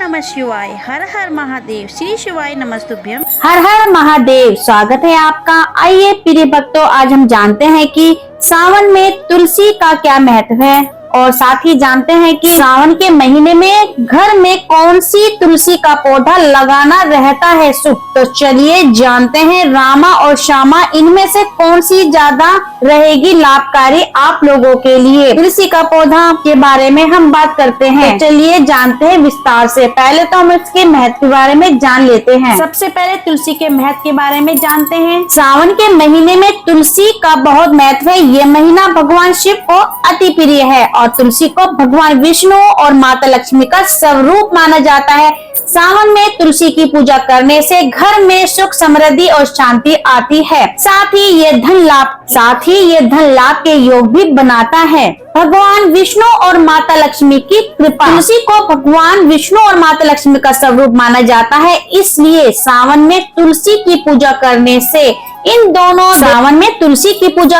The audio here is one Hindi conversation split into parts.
नमः शिवाय। हर हर महादेव। श्री शिवाय नमस्तुभ्यम। हर हर महादेव। स्वागत है आपका। आइए प्रिय भक्तों, आज हम जानते हैं कि सावन में तुलसी का क्या महत्व है और साथ ही जानते हैं कि सावन के महीने में घर में कौन सी तुलसी का पौधा लगाना रहता है शुभ। तो चलिए जानते हैं रामा और श्यामा इनमें से कौन सी ज्यादा रहेगी लाभकारी आप लोगों के लिए। तुलसी का पौधा के बारे में हम बात करते हैं। तो चलिए जानते हैं विस्तार से। पहले तो हम इसके महत्व के बारे में जान लेते हैं। सबसे पहले तुलसी के महत्व के बारे में जानते हैं। सावन के महीने में तुलसी का बहुत महत्व है। ये महीना भगवान शिव को अति प्रिय है और तुलसी को भगवान विष्णु और माता लक्ष्मी का स्वरूप माना जाता है। सावन में तुलसी की पूजा करने से घर में सुख समृद्धि और शांति आती है। साथ ही ये धन लाभ के योग भी बनाता है। भगवान विष्णु और माता लक्ष्मी की कृपा। तुलसी को भगवान विष्णु और माता लक्ष्मी का स्वरूप माना जाता है, इसलिए सावन में तुलसी की पूजा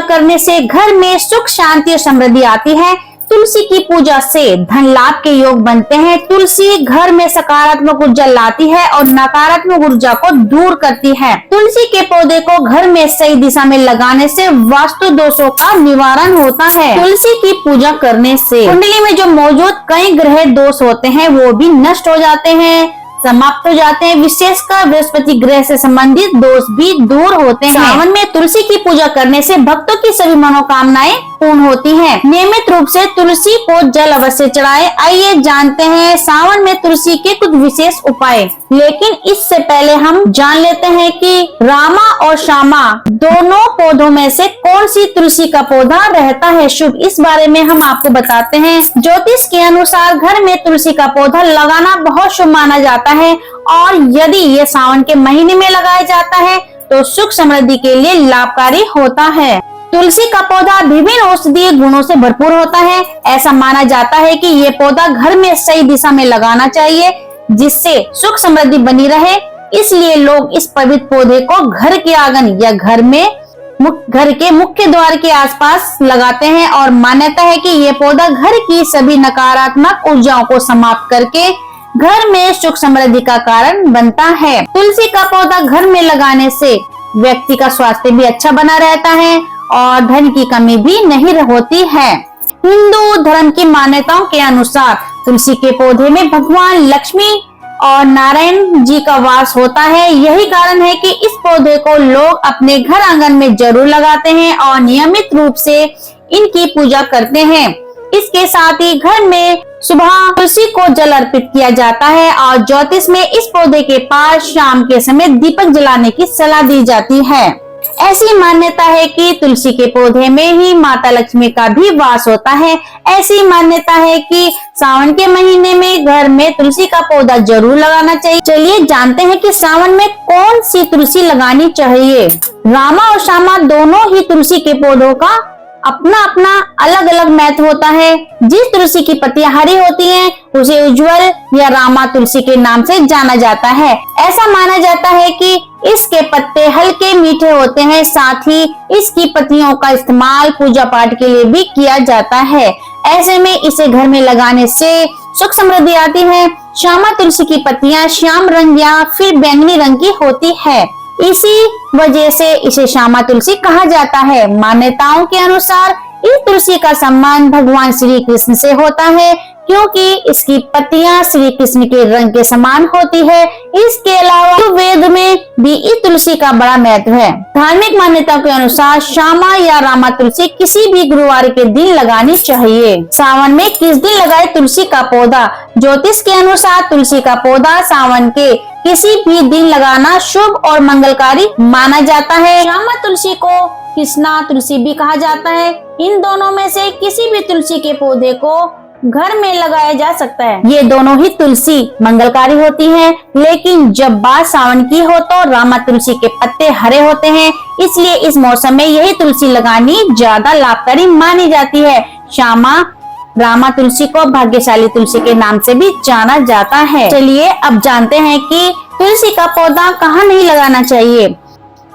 करने से घर में सुख शांति और समृद्धि आती है। तुलसी की पूजा से धन लाभ के योग बनते हैं। तुलसी घर में सकारात्मक ऊर्जा लाती है और नकारात्मक ऊर्जा को दूर करती है। तुलसी के पौधे को घर में सही दिशा में लगाने से वास्तु दोषों का निवारण होता है। तुलसी की पूजा करने से कुंडली में जो मौजूद कई ग्रह दोष होते हैं वो भी नष्ट हो जाते हैं, समाप्त हो जाते हैं। विशेषकर बृहस्पति ग्रह से संबंधित दोष भी दूर होते हैं। सावन में तुलसी की पूजा करने से भक्तों की सभी मनोकामनाएं पूर्ण होती हैं। नियमित रूप से तुलसी को जल अवश्य चढ़ाएं। आइए जानते हैं सावन में तुलसी के कुछ विशेष उपाय। लेकिन इससे पहले हम जान लेते हैं कि रामा और श्यामा दोनों पौधों में से कौन सी तुलसी का पौधा रहता है शुभ। इस बारे में हम आपको बताते हैं। ज्योतिष के अनुसार घर में तुलसी का पौधा लगाना बहुत शुभ माना जाता है और यदि ये सावन के महीने में लगाया जाता है तो सुख समृद्धि के लिए लाभकारी होता है। तुलसी का पौधा विभिन्न औषधीय गुणों से भरपूर होता है। ऐसा माना जाता है कि ये पौधा घर में सही दिशा में लगाना चाहिए जिससे सुख समृद्धि बनी रहे। इसलिए लोग इस पवित्र पौधे को घर के आंगन या घर के मुख्य द्वार के आसपास लगाते हैं और मान्यता है कि ये पौधा घर की सभी नकारात्मक ऊर्जाओं को समाप्त करके घर में सुख समृद्धि का कारण बनता है। तुलसी का पौधा घर में लगाने से व्यक्ति का स्वास्थ्य भी अच्छा बना रहता है और धन की कमी भी नहीं होती है। हिंदू धर्म की मान्यताओं के अनुसार तुलसी के पौधे में भगवान लक्ष्मी और नारायण जी का वास होता है। यही कारण है कि इस पौधे को लोग अपने घर आंगन में जरूर लगाते हैं और नियमित रूप से इनकी पूजा करते हैं। इसके साथ ही घर में सुबह तुलसी को जल अर्पित किया जाता है और ज्योतिष में इस पौधे के पास शाम के समय दीपक जलाने की सलाह दी जाती है। ऐसी मान्यता है कि तुलसी के पौधे में ही माता लक्ष्मी का भी वास होता है। ऐसी मान्यता है कि सावन के महीने में घर में तुलसी का पौधा जरूर लगाना चाहिए। चलिए जानते हैं कि सावन में कौन सी तुलसी लगानी चाहिए। रामा और श्यामा दोनों ही तुलसी के पौधों का अपना अपना अलग अलग महत्व होता है। जिस तुलसी की पत्तियां हरी होती हैं उसे उज्जवल या रामा तुलसी के नाम से जाना जाता है। ऐसा माना जाता है कि इसके पत्ते हल्के मीठे होते हैं। साथ ही इसकी पत्तियों का इस्तेमाल पूजा पाठ के लिए भी किया जाता है। ऐसे में इसे घर में लगाने से सुख समृद्धि आती है। श्यामा तुलसी की पत्तियां श्याम रंग या फिर बैंगनी रंग की होती है। इसी वजह से इसे श्यामा तुलसी कहा जाता है। मान्यताओं के अनुसार इस तुलसी का सम्मान भगवान श्री कृष्ण से होता है क्योंकि इसकी पत्तियां श्री कृष्ण के रंग के समान होती है। इसके अलावा वेद में भी इस तुलसी का बड़ा महत्व है। धार्मिक मान्यताओं के अनुसार श्यामा या रामा तुलसी किसी भी गुरुवार के दिन लगानी चाहिए। सावन में किस दिन लगाए तुलसी का पौधा। ज्योतिष के अनुसार तुलसी का पौधा सावन के किसी भी दिन लगाना शुभ और मंगलकारी माना जाता है। श्यामा तुलसी को कृष्णा तुलसी भी कहा जाता है। इन दोनों में से किसी भी तुलसी के पौधे को घर में लगाया जा सकता है। ये दोनों ही तुलसी मंगलकारी होती है, लेकिन जब बात सावन की हो तो रामा तुलसी के पत्ते हरे होते हैं, इसलिए इस मौसम में यही तुलसी लगानी ज्यादा लाभकारी मानी जाती है। श्यामा रामा तुलसी को भाग्यशाली तुलसी के नाम से भी जाना जाता है। चलिए अब जानते हैं कि तुलसी का पौधा कहाँ नहीं लगाना चाहिए।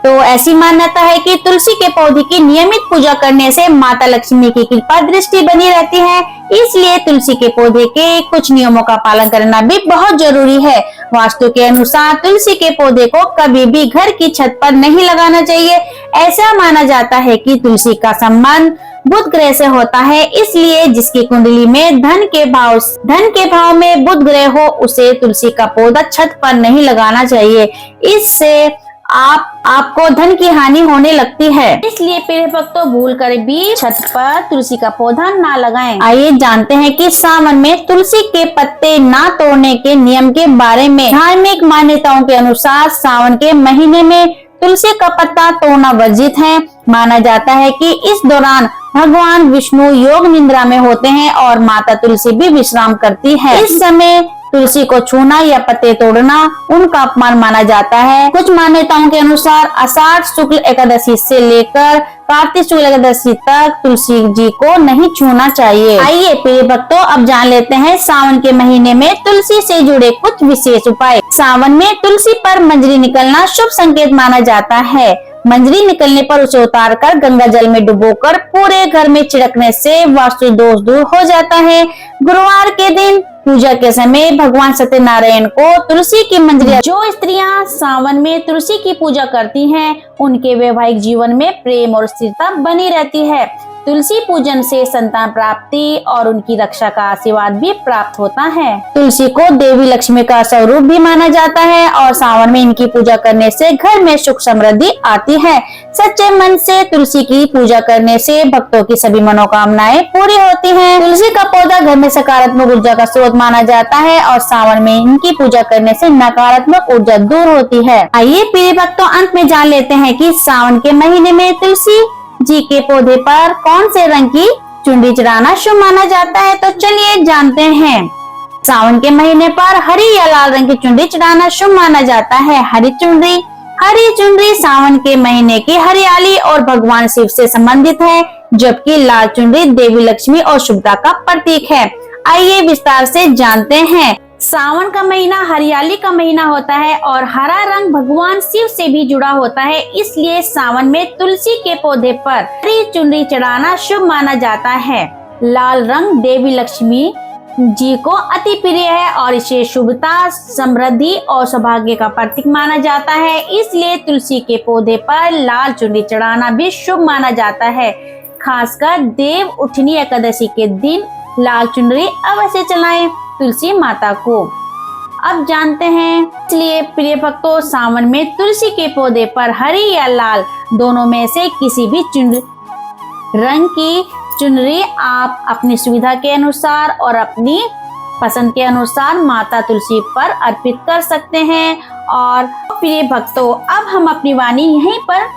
तो ऐसी मान्यता है कि तुलसी के पौधे की नियमित पूजा करने से माता लक्ष्मी की कृपा दृष्टि बनी रहती है। इसलिए तुलसी के पौधे के कुछ नियमों का पालन करना भी बहुत जरूरी है। वास्तु के अनुसार तुलसी के पौधे को कभी भी घर की छत पर नहीं लगाना चाहिए। ऐसा माना जाता है कि तुलसी का संबंध बुध ग्रह से होता है, इसलिए जिसकी कुंडली में धन के भाव में बुध ग्रह हो उसे तुलसी का पौधा छत पर नहीं लगाना चाहिए। इससे आपको धन की हानि होने लगती है। इसलिए प्रिय भक्तों, भूल कर भी छत पर तुलसी का पौधा ना लगाएं। आइए जानते हैं कि सावन में तुलसी के पत्ते ना तोड़ने के नियम के बारे में। धार्मिक मान्यताओं के अनुसार सावन के महीने में तुलसी का पत्ता तोड़ना वर्जित है। माना जाता है कि इस दौरान भगवान विष्णु योग निद्रा में होते हैं और माता तुलसी भी विश्राम करती है। इस समय तुलसी को छूना या पत्ते तोड़ना उनका अपमान माना जाता है। कुछ मान्यताओं के अनुसार आषाढ़ शुक्ल एकादशी से लेकर कार्तिक शुक्ल एकादशी तक तुलसी जी को नहीं छूना चाहिए। आइए प्रिय भक्तों, अब जान लेते हैं सावन के महीने में तुलसी से जुड़े कुछ विशेष उपाय। सावन में तुलसी पर मंजरी निकलना शुभ संकेत माना जाता है। मंजरी निकलने पर उसे उतारकर गंगा जल में डुबोकर पूरे घर में छिड़कने से वास्तु दोष दूर हो जाता है। गुरुवार के दिन पूजा के समय भगवान सत्यनारायण को तुलसी की मंजरी। जो स्त्रियां सावन में तुलसी की पूजा करती हैं, उनके वैवाहिक जीवन में प्रेम और स्थिरता बनी रहती है। तुलसी पूजन से संतान प्राप्ति और उनकी रक्षा का आशीर्वाद भी प्राप्त होता है। तुलसी को देवी लक्ष्मी का स्वरूप भी माना जाता है और सावन में इनकी पूजा करने से घर में सुख समृद्धि आती है। सच्चे मन से तुलसी की पूजा करने से भक्तों की सभी मनोकामनाएं पूरी होती हैं। तुलसी का पौधा घर में सकारात्मक ऊर्जा का स्रोत माना जाता है और सावन में इनकी पूजा करने से नकारात्मक ऊर्जा दूर होती है। आइए प्रिय भक्तों, अंत में जान लेते हैं कि सावन के महीने में तुलसी जी के पौधे पर कौन से रंग की चुनरी चढ़ाना शुभ माना जाता है। तो चलिए जानते हैं। सावन के महीने पर हरी या लाल रंग की चुनरी चढ़ाना शुभ माना जाता है। हरी चुनरी सावन के महीने की हरियाली और भगवान शिव से संबंधित है, जबकि लाल चुनरी देवी लक्ष्मी और शुभता का प्रतीक है। आइए विस्तार से जानते हैं। सावन का महीना हरियाली का महीना होता है और हरा रंग भगवान शिव से भी जुड़ा होता है, इसलिए सावन में तुलसी के पौधे पर हरी चुनरी चढ़ाना शुभ माना जाता है। लाल रंग देवी लक्ष्मी जी को अति प्रिय है और इसे शुभता, समृद्धि और सौभाग्य का प्रतीक माना जाता है, इसलिए तुलसी के पौधे पर लाल चुनरी चढ़ाना भी शुभ माना जाता है। खासकर देव उठनी एकादशी के दिन लाल चुनरी अवश्य चढ़ाएं तुलसी माता को। अब जानते हैं, इसलिए प्रिय भक्तों, सावन में तुलसी के पौधे पर हरी या लाल दोनों में से किसी भी रंग की चुनरी आप अपनी सुविधा के अनुसार और अपनी पसंद के अनुसार माता तुलसी पर अर्पित कर सकते हैं। और प्रिय भक्तों, अब हम अपनी वाणी यहीं पर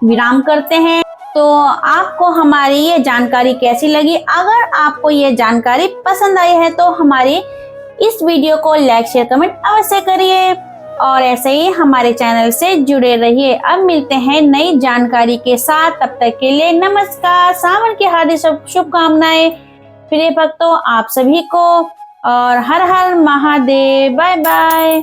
विराम करते हैं। तो आपको हमारी ये जानकारी कैसी लगी? अगर आपको ये जानकारी पसंद आई है तो हमारे इस वीडियो को लाइक शेयर कमेंट अवश्य करिए और ऐसे ही हमारे चैनल से जुड़े रहिए। अब मिलते हैं नई जानकारी के साथ, तब तक के लिए नमस्कार। सावन की हार्दिक शुभकामनाएं प्रिय भक्तों आप सभी को और हर हर महादेव। Bye bye.